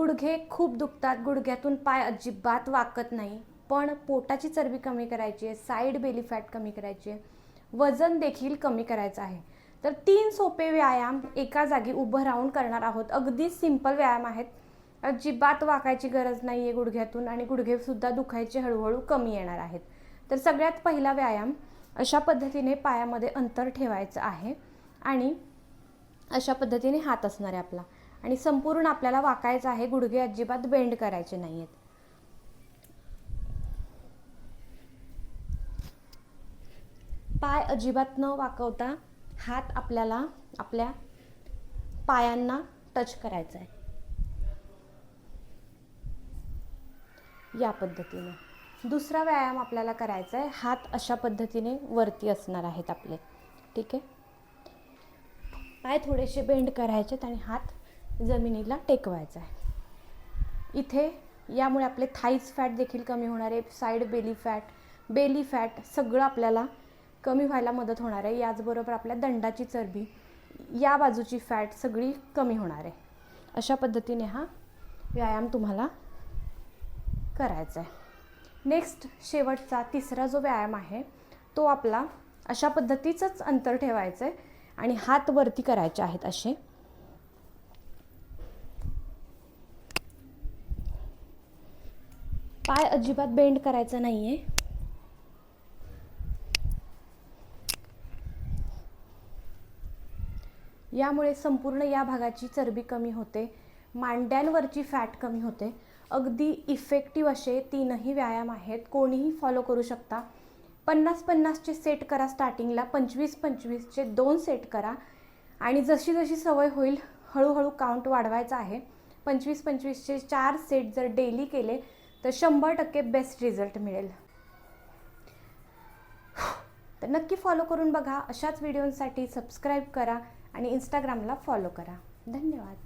गुडघे खूप दुखतात, गुडघ्यातून पाय अजिबात वाकत नाही, पण पोटाची चरबी कमी करायची आहे, साईड बेली फॅट कमी करायची आहे, वजन देखील कमी करायचं आहे. तर 3 सोपे व्यायाम एका जागी उभं राहून करणार आहोत. अगदी सिंपल व्यायाम आहेत, अजिबात वाकायची गरज नाही आहे गुडघ्यातून आणि गुडघेसुद्धा दुखायचे हळूहळू कमी येणार आहेत. तर सगळ्यात पहिला व्यायाम, अशा पद्धतीने पायामध्ये अंतर ठेवायचं आहे आणि अशा पद्धतीने हात असणार आहे आपला आणि संपूर्ण आपल्याला वाकायचं आहे. गुडघे अजिबात बेंड करायचे नाही आहेत. पाय अजिबात न वाकवता हात आपल्याला आपल्या पायांना टच करायचा आहे, या पद्धतीने. दुसरा व्यायाम आपल्याला करायचा आहे, हात अशा पद्धतीने वरती असणार आहेत आपले. ठीक आहे, पाय थोडेसे बेंड करायचे आणि हात जमिनीला टेकवायचा आहे. इथे यामुळे आपले थाईज फॅट देखील कमी होणार आहे, साईड बेली फॅट सगळं आपल्याला कमी व्हायला मदत होणार आहे. याचबरोबर आपल्या दंडाची चरबी, या बाजूची फॅट सगळी कमी होणार आहे. अशा पद्धतीने हा व्यायाम तुम्हाला करायचा आहे. नेक्स्ट शेवटचा तिसरा जो व्यायाम आहे तो आपला अशा पद्धतीचंच अंतर ठेवायचं आहे आणि हात वरती करायचे आहेत असे. पाय अजिबात बेंड करायचा नाहीये. यामुळे संपूर्ण या भागाची चरबी कमी होते, मांड्यांवरची फॅट कमी होते. अगदी इफेक्टिव्ह असे 3ही व्यायाम आहेत, कोणीही फॉलो करू शकता. 50-50चे सेट करा स्टार्टिंगला, 25-25चे 2 सेट करा आणि जशी जशी सवय होईल हळूहळू काउंट वाढवायचा आहे. 25-25चे 4 सेट जर डेली केले तर 100% बेस्ट रिझल्ट मिळेल. तर नक्की फॉलो करून बघा. अशाच व्हिडिओंसाठी सबस्क्राईब करा आणि इंस्टाग्रामला फॉलो करा. धन्यवाद.